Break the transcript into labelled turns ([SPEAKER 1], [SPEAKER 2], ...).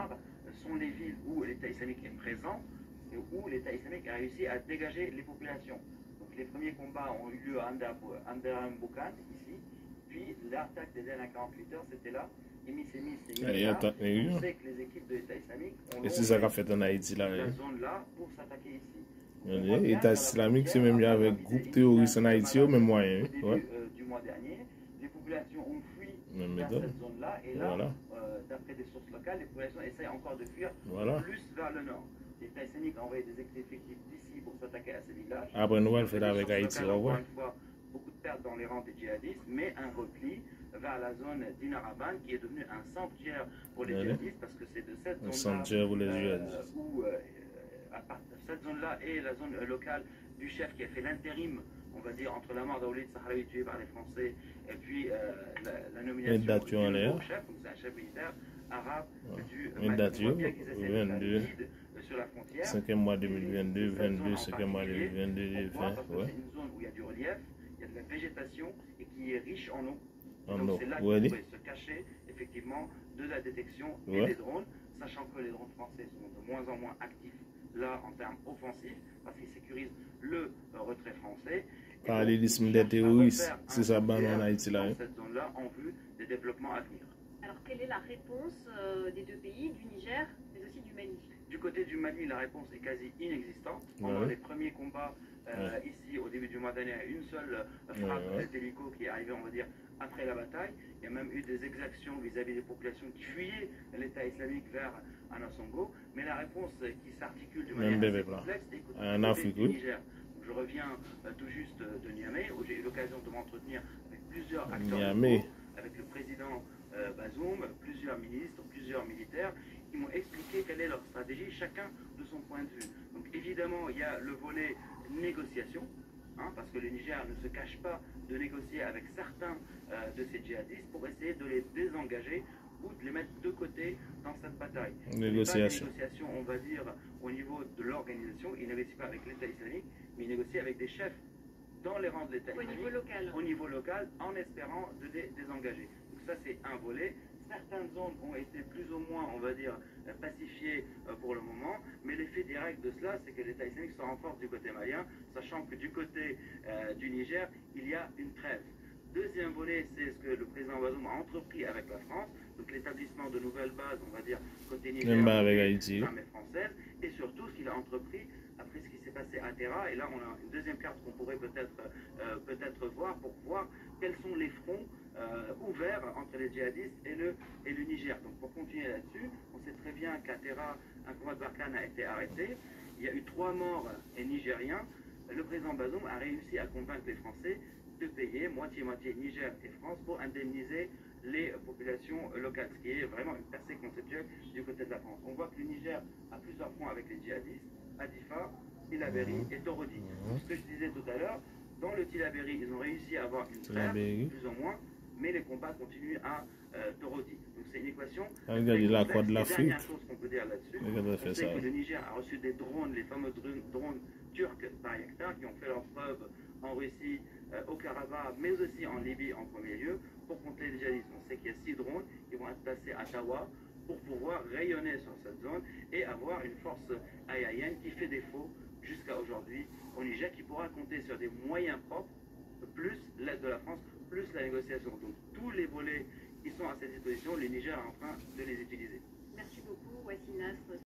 [SPEAKER 1] arabes sont les villes où l'État islamique est présent et où l'État islamique a réussi à dégager les populations. Donc les premiers combats ont eu lieu à Andar-Boukan, ici, puis l'attaque des dernières 48 heures, c'était là. On sait que les équipes de l'État islamique ont
[SPEAKER 2] et c'est ça qu'a fait en Haïti là.
[SPEAKER 1] la zone là pour s'attaquer ici.
[SPEAKER 2] L'État islamique, c'est même avec groupe terroriste en Haïti, au même moyen.
[SPEAKER 1] Au début du mois dernier, les populations ont fui vers cette zone-là, et là, d'après des sources locales, les populations essayent encore de fuir plus vers le nord. L'État islamique a envoyé des effectifs d'ici pour s'attaquer à ces villages.
[SPEAKER 2] Après, nous allons faire avec Haïti, au revoir.
[SPEAKER 1] Beaucoup de pertes dans les rangs des djihadistes, mais un repli vers la zone d'Inaraban qui est devenue un sanctuaire pour les djihadistes, parce que c'est de cette zone-là où cette zone-là est la zone locale du chef qui a fait l'intérim, on va dire, entre la mort d'Aoulid Sahraoui tué par les Français et puis la nomination du nouveau chef, donc c'est un chef militaire arabe du Mali, sur la frontière.
[SPEAKER 2] 5e mois 2022, 22, 5e mois 2022, 20.
[SPEAKER 1] C'est une zone où il y a du relief, il y a de la végétation et qui est riche en eau. Donc c'est là
[SPEAKER 2] qu'on
[SPEAKER 1] pourrait se cacher effectivement de la détection et des drones, sachant que les drones français sont de moins en moins actifs là en termes offensifs parce qu'ils sécurisent le retrait français.
[SPEAKER 2] Parallélisme des terroristes, c'est ça, en Haïti là.
[SPEAKER 1] Dans cette zone-là, en vue des développements à venir.
[SPEAKER 3] Alors, quelle est la réponse des deux pays, du Niger, mais aussi du Mali?
[SPEAKER 1] Du côté du Mali, la réponse est quasi inexistante. Pendant les premiers combats, ici, au début du mois d'année, il y a une seule frappe d'hélico qui est arrivée, on va dire, après la bataille. Il y a même eu des exactions vis-à-vis des populations qui fuyaient l'État islamique vers Anasongo. Mais la réponse qui s'articule de manière assez complexe est du Niger. Je reviens tout juste de Niamey, où j'ai eu l'occasion de m'entretenir avec plusieurs acteurs locaux, avec le président Bazoum, plusieurs ministres, plusieurs militaires, qui m'ont expliqué quelle est leur stratégie, chacun de son point de vue. Donc évidemment, il y a le volet négociation, parce que le Niger ne se cache pas de négocier avec certains de ces djihadistes pour essayer de les désengager ou de les mettre de côté dans cette bataille.
[SPEAKER 2] Négociation.
[SPEAKER 1] Négociation, on va dire, au niveau de l'organisation, ils ne négocient pas avec l'État islamique, mais ils négocient avec des chefs dans les rangs de l'État islamique, au niveau local, en espérant de les désengager. Donc ça, c'est un volet. Certaines zones ont été plus ou moins, on va dire, pacifiées pour le moment, mais l'effet direct de cela, c'est que l'État islamique se renforce du côté malien, sachant que du côté du Niger, il y a une trêve. Deuxième volet, c'est ce que le président Bazoum a entrepris avec la France, donc l'établissement de nouvelles bases, on va dire, côté Niger, armée française, et surtout ce qu'il a entrepris après ce qui s'est passé à Terra. Et là, on a une deuxième carte qu'on pourrait peut-être voir pour voir quels sont les fronts ouverts entre les djihadistes et le Niger. Donc pour continuer là-dessus, on sait très bien qu'à Terra, un combat de Barkhane a été arrêté. Il y a eu 3 morts nigériens. Le président Bazoum a réussi à convaincre les Français de payer moitié-moitié Niger et France pour indemniser les populations locales, ce qui est vraiment une percée conceptuelle du côté de la France. On voit que le Niger a plusieurs fronts avec les djihadistes, Adifa, Tilaberi et Torodi. Ce que je disais tout à l'heure, dans le Tilaberi, ils ont réussi à avoir une trêve, plus ou moins, mais les combats continuent à Torodi. Donc c'est une équation.
[SPEAKER 2] La Côte de l'Afrique.
[SPEAKER 1] Dernière chose qu'on peut dire là-dessus, on sait que le Niger a reçu des drones, les fameux drones turcs Bayraktar, qui ont fait leur preuve en Russie, au Karabakh, mais aussi en Libye en premier lieu, pour contrer les djihadistes. On sait qu'il y a 6 drones qui vont être placés à Tawa pour pouvoir rayonner sur cette zone et avoir une force aérienne qui fait défaut jusqu'à aujourd'hui au Niger, qui pourra compter sur des moyens propres, plus l'aide de la France, plus la négociation. Donc tous les volets qui sont à cette disposition, le Niger est en train de les utiliser.